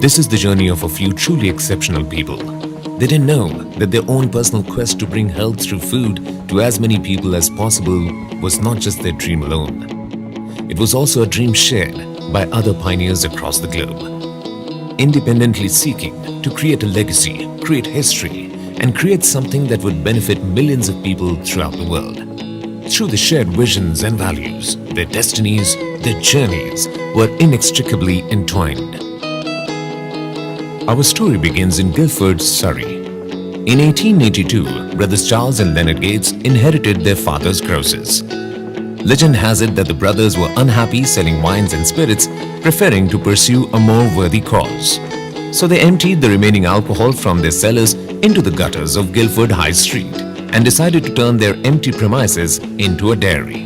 This is the journey of a few truly exceptional people. They didn't know that their own personal quest to bring health through food to as many people as possible was not just their dream alone. It was also a dream shared by other pioneers across the globe, independently seeking to create a legacy, create history, and create something that would benefit millions of people throughout the world. Through the shared visions and values, their destinies, their journeys were inextricably entwined. Our story begins in Guildford, Surrey. In 1882, brothers Charles and Leonard Gates inherited their father's grocers. Legend has it that the brothers were unhappy selling wines and spirits, preferring to pursue a more worthy cause. So they emptied the remaining alcohol from their cellars into the gutters of Guildford High Street and decided to turn their empty premises into a dairy.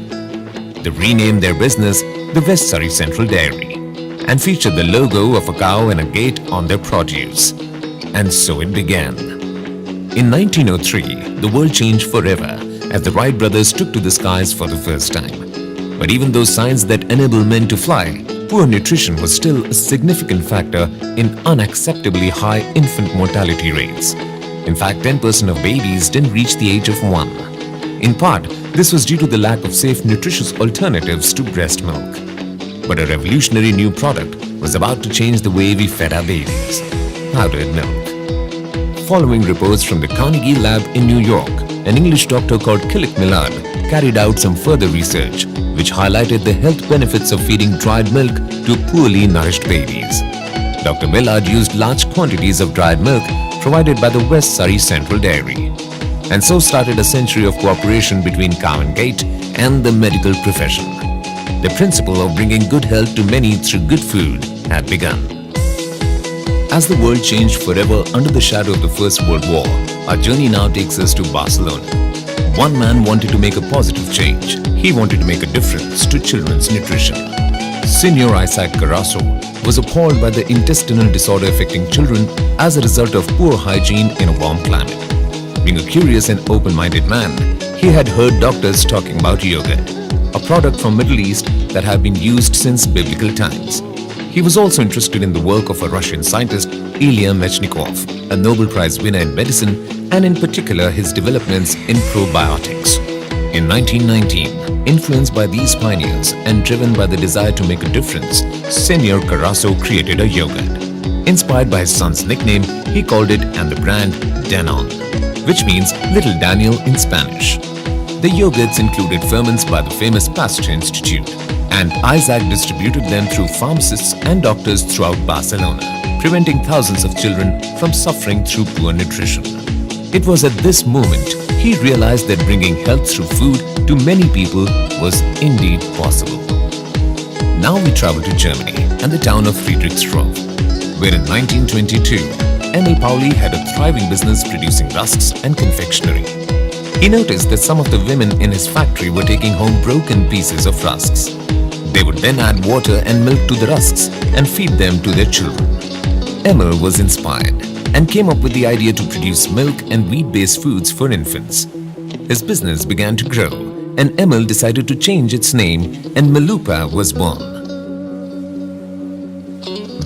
They renamed their business the West Surrey Central Dairy and featured the logo of a cow and a gate on their produce. And so it began. In 1903, the world changed forever as the Wright brothers took to the skies for the first time. But even those signs that enable men to fly, poor nutrition was still a significant factor in unacceptably high infant mortality rates. In fact, 10% of babies didn't reach the age of 1. In part, this was due to the lack of safe, nutritious alternatives to breast milk. But a revolutionary new product was about to change the way we fed our babies: powdered milk. Following reports from the Carnegie Lab in New York, an English doctor called Killick Millard carried out some further research which highlighted the health benefits of feeding dried milk to poorly nourished babies. Dr. Millard used large quantities of dried milk provided by the West Surrey Central Dairy. And so started a century of cooperation between cow and gate and the medical profession. The principle of bringing good health to many through good food had begun. As the world changed forever under the shadow of the First World War, our journey now takes us to Barcelona. One man wanted to make a positive change. He wanted to make a difference to children's nutrition. Senor Isaac Carasso was appalled by the intestinal disorder affecting children as a result of poor hygiene in a warm climate. Being a curious and open-minded man, he had heard doctors talking about yogurt, a product from Middle East that had been used since biblical times. He was also interested in the work of a Russian scientist, Ilya Mechnikov, a Nobel Prize winner in medicine, and in particular his developments in probiotics. In 1919, influenced by these pioneers and driven by the desire to make a difference, Senor Carasso created a yogurt. Inspired by his son's nickname, he called it and the brand Danone, which means Little Daniel in Spanish. The yogurts included ferments by the famous Pasteur Institute, and Isaac distributed them through pharmacists and doctors throughout Barcelona, preventing thousands of children from suffering through poor nutrition. It was at this moment he realized that bringing health through food to many people was indeed possible. Now we travel to Germany and the town of Friedrichsruh, where in 1922, Emil Pauli had a thriving business producing rusks and confectionery. He noticed that some of the women in his factory were taking home broken pieces of rusks. They would then add water and milk to the rusks and feed them to their children. Emil was inspired and came up with the idea to produce milk and wheat-based foods for infants. His business began to grow, and Emil decided to change its name, and Melupa was born.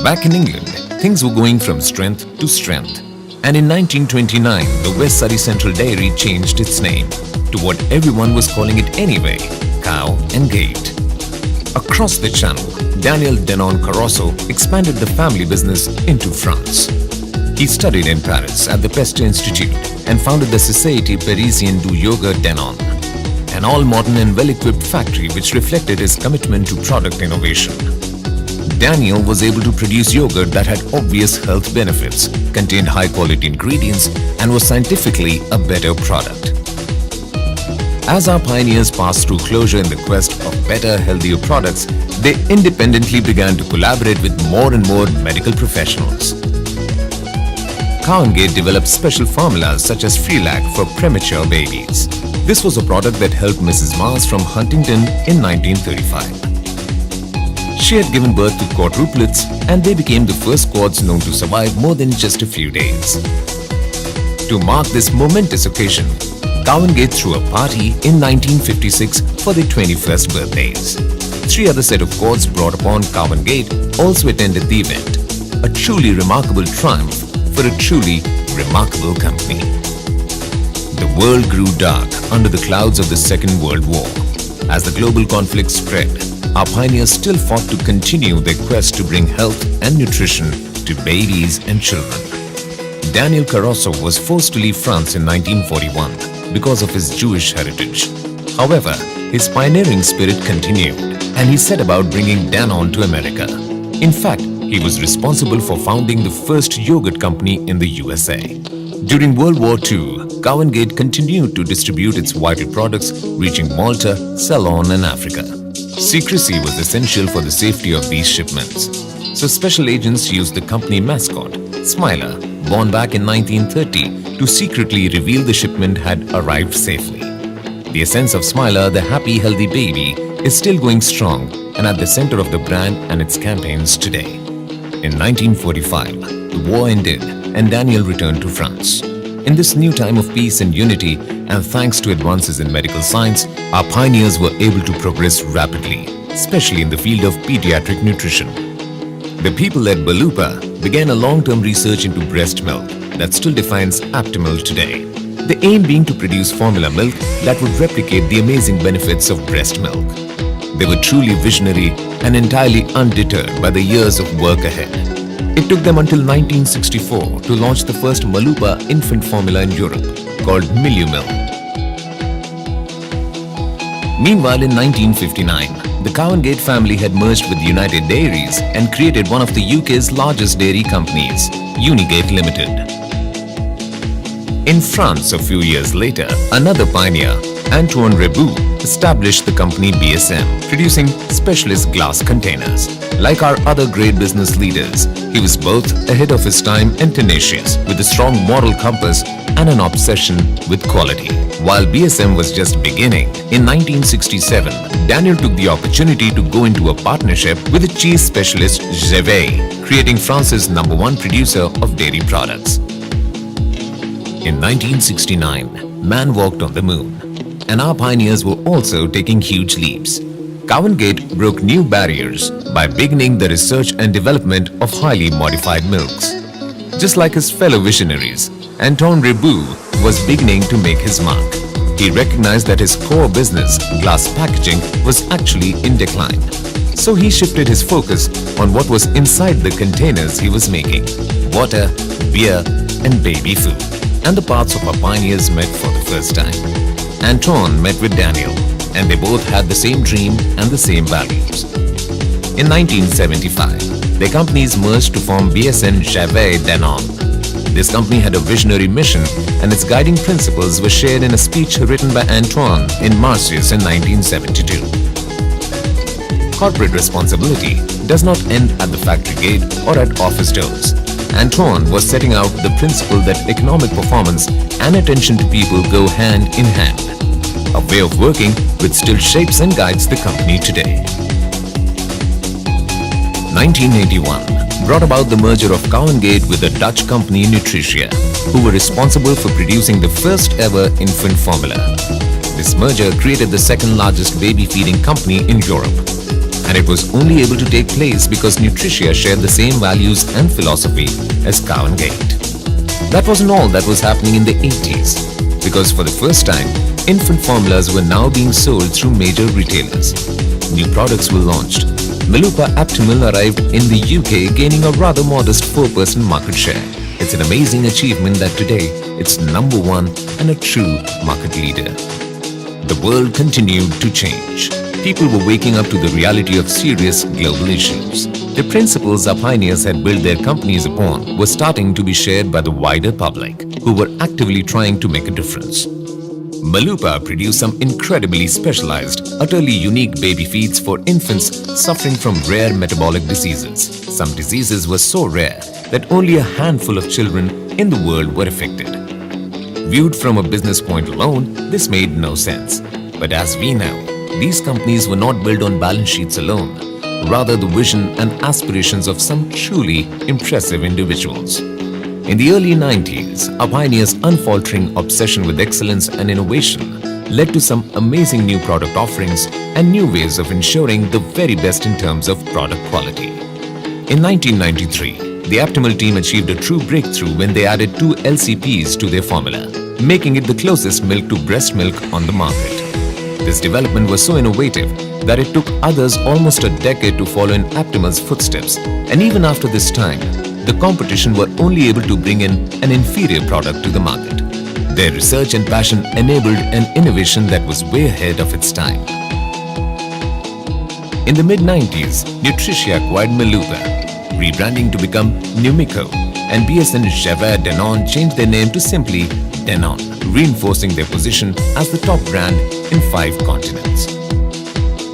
Back in England, things were going from strength to strength, and in 1929, the West Surrey Central Dairy changed its name to what everyone was calling it anyway, Cow and Gate. Across the channel, Daniel Danone Carasso expanded the family business into France. He studied in Paris at the Pasteur Institute and founded the Société Parisienne du Yogurt Danone, an all-modern and well-equipped factory which reflected his commitment to product innovation. Daniel was able to produce yogurt that had obvious health benefits, contained high-quality ingredients, and was scientifically a better product. As our pioneers passed through closure in the quest of better, healthier products, they independently began to collaborate with more and more medical professionals. Cow and Gate developed special formulas such as Freelac for premature babies. This was a product that helped Mrs. Mars from Huntington in 1935. She had given birth to quadruplets, and they became the first quads known to survive more than just a few days. To mark this momentous occasion, Cow and Gate threw a party in 1956 for their 21st birthdays. 3 other set of quads brought upon Cow and Gate also attended the event. a truly remarkable triumph for a truly remarkable company. The world grew dark under the clouds of the Second World War. As the global conflict spread, our pioneers still fought to continue their quest to bring health and nutrition to babies and children. Daniel Carosso was forced to leave France in 1941 because of his Jewish heritage. However, his pioneering spirit continued, and he set about bringing Danone to America. In fact, he was responsible for founding the first yogurt company in the USA. During World War II, Cowangate continued to distribute its vital products, reaching Malta, Ceylon and Africa. Secrecy was essential for the safety of these shipments. So special agents used the company mascot, Smiler, born back in 1930, to secretly reveal the shipment had arrived safely. The essence of Smiler, the happy, healthy baby, is still going strong and at the center of the brand and its campaigns today. In 1945, the war ended and Daniel returned to France. In this new time of peace and unity, and thanks to advances in medical science, our pioneers were able to progress rapidly, especially in the field of pediatric nutrition. The people at Balupa began a long-term research into breast milk that still defines Aptamil today. The aim being to produce formula milk that would replicate the amazing benefits of breast milk. They were truly visionary and entirely undeterred by the years of work ahead. It took them until 1964 to launch the first Malupa infant formula in Europe, called Milumil. Meanwhile, in 1959, the Cowangate family had merged with United Dairies and created one of the UK's largest dairy companies, Unigate Limited. In France, a few years later, another pioneer, Antoine Reboux, established the company BSM, producing specialist glass containers. Like our other great business leaders, he was both ahead of his time and tenacious, with a strong moral compass and an obsession with quality. While BSM was just beginning, in 1967, Daniel took the opportunity to go into a partnership with the cheese specialist Gervais, creating France's #1 producer of dairy products. In 1969, man walked on the moon, and our pioneers were also taking huge leaps. Cowangate broke new barriers by beginning the research and development of highly modified milks. Just like his fellow visionaries, Antoine Reboux was beginning to make his mark. He recognized that his core business, glass packaging, was actually in decline. So he shifted his focus on what was inside the containers he was making: water, beer, and baby food. And the paths of our pioneers met for the first time. Antoine met with Daniel, and they both had the same dream and the same values. In 1975, their companies merged to form BSN Gervais Danone. This company had a visionary mission, and its guiding principles were shared in a speech written by Antoine in Marseille in 1972. Corporate responsibility does not end at the factory gate or at office doors. Antoine was setting out the principle that economic performance and attention to people go hand in hand, a way of working which still shapes and guides the company today. 1981 brought about the merger of Cowangate with the Dutch company Nutritia, who were responsible for producing the first ever infant formula. This merger created the second largest baby feeding company in Europe. And it was only able to take place because Nutritia shared the same values and philosophy as Cowangate. That wasn't all that was happening in the 80s, because for the first time, infant formulas were now being sold through major retailers. New products were launched. Malupa Aptamil arrived in the UK, gaining a rather modest 4% market share. It's an amazing achievement that today it's #1 and a true market leader. The world continued to change. People were waking up to the reality of serious global issues. The principles our pioneers had built their companies upon were starting to be shared by the wider public, who were actively trying to make a difference. Malupa produced some incredibly specialized, utterly unique baby feeds for infants suffering from rare metabolic diseases. Some diseases were so rare that only a handful of children in the world were affected. Viewed from a business point alone, this made no sense. But as we know, these companies were not built on balance sheets alone, rather the vision and aspirations of some truly impressive individuals. In the early 90s, our pioneers' unfaltering obsession with excellence and innovation led to some amazing new product offerings and new ways of ensuring the very best in terms of product quality. In 1993, The Aptimal team achieved a true breakthrough when they added 2 LCPs to their formula, making it the closest milk to breast milk on the market. This development was so innovative that it took others almost a decade to follow in Aptimal's footsteps, and even after this time, the competition were only able to bring in an inferior product to the market. Their research and passion enabled an innovation that was way ahead of its time. In the mid-90s, Nutricia acquired Maluva, rebranding to become Numico, and BSN Java Danone changed their name to simply Danone, reinforcing their position as the top brand in 5 continents.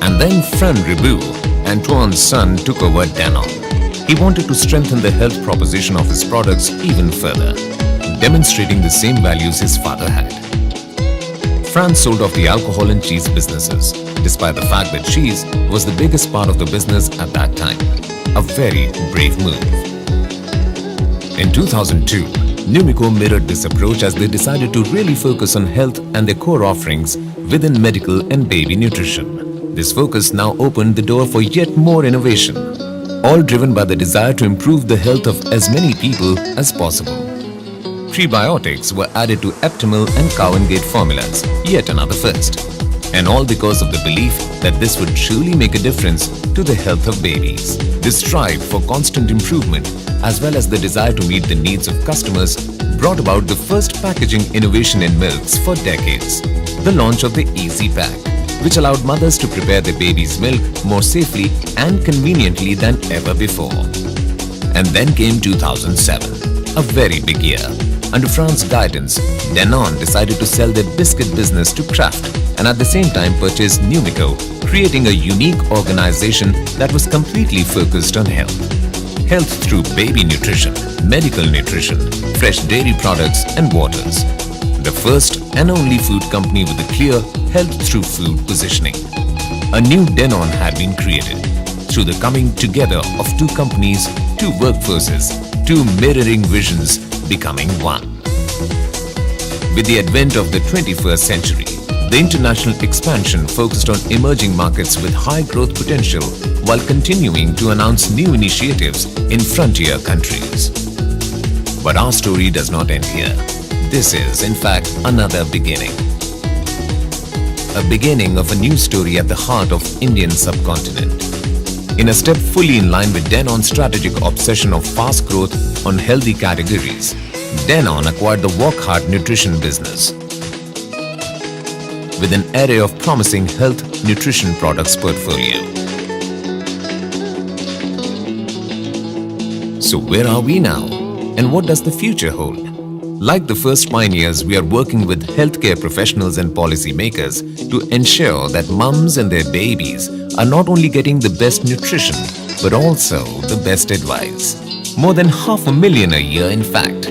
And then Fran Ribou, Antoine's son, took over Danone. He wanted to strengthen the health proposition of his products even further, demonstrating the same values his father had. Fran sold off the alcohol and cheese businesses, despite the fact that cheese was the biggest part of the business at that time. A very brave move. In 2002, Numico mirrored this approach as they decided to really focus on health and their core offerings within medical and baby nutrition. This focus now opened the door for yet more innovation, all driven by the desire to improve the health of as many people as possible. Prebiotics were added to Aptimal and Cow and Gate formulas, yet another first. And all because of the belief that this would truly make a difference to the health of babies. This drive for constant improvement, as well as the desire to meet the needs of customers, brought about the first packaging innovation in milks for decades, the launch of the Easy Pack, which allowed mothers to prepare their baby's milk more safely and conveniently than ever before. And then came 2007, a very big year. Under Fran's guidance, Danone decided to sell their biscuit business to Kraft and at the same time purchased Numico, creating a unique organization that was completely focused on health. Health through baby nutrition, medical nutrition, fresh dairy products and waters. The first and only food company with a clear health through food positioning. A new Danone had been created through the coming together of 2 companies, 2 workforces, 2 mirroring visions becoming one. With the advent of the 21st century, the international expansion focused on emerging markets with high growth potential while continuing to announce new initiatives in frontier countries. But our story does not end here. This is, in fact, another beginning. A beginning of a new story at the heart of Indian subcontinent. In a step fully in line with Danone's strategic obsession of fast growth on healthy categories, Danone acquired the Walk Hard nutrition business with an array of promising health nutrition products portfolio. So where are we now? And what does the future hold? Like the first pioneers, we are working with healthcare professionals and policymakers to ensure that mums and their babies are not only getting the best nutrition, but also the best advice. More than 500,000 a year, in fact.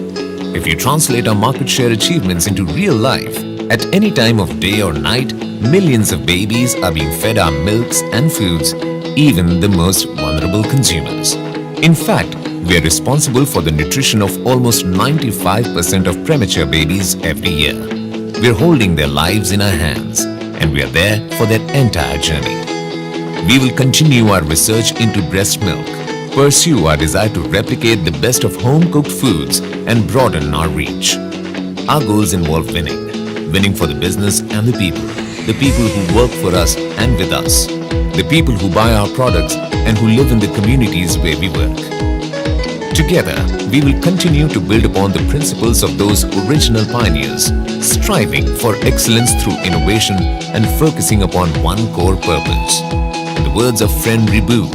If you translate our market share achievements into real life, at any time of day or night, millions of babies are being fed our milks and foods, even the most vulnerable consumers. In fact, we are responsible for the nutrition of almost 95% of premature babies every year. We are holding their lives in our hands, and we are there for their entire journey. We will continue our research into breast milk, pursue our desire to replicate the best of home-cooked foods, and broaden our reach. Our goals involve winning for the business and the people who work for us and with us, the people who buy our products and who live in the communities where we work. Together, we will continue to build upon the principles of those original pioneers, striving for excellence through innovation and focusing upon one core purpose. In the words of friend Ribou,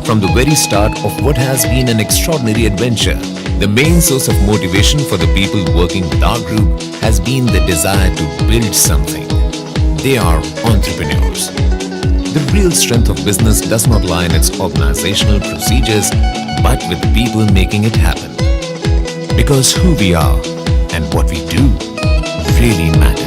from the very start of what has been an extraordinary adventure, the main source of motivation for the people working with our group has been the desire to build something. They are entrepreneurs. The real strength of business does not lie in its organizational procedures, but with the people making it happen. Because who we are and what we do really matters.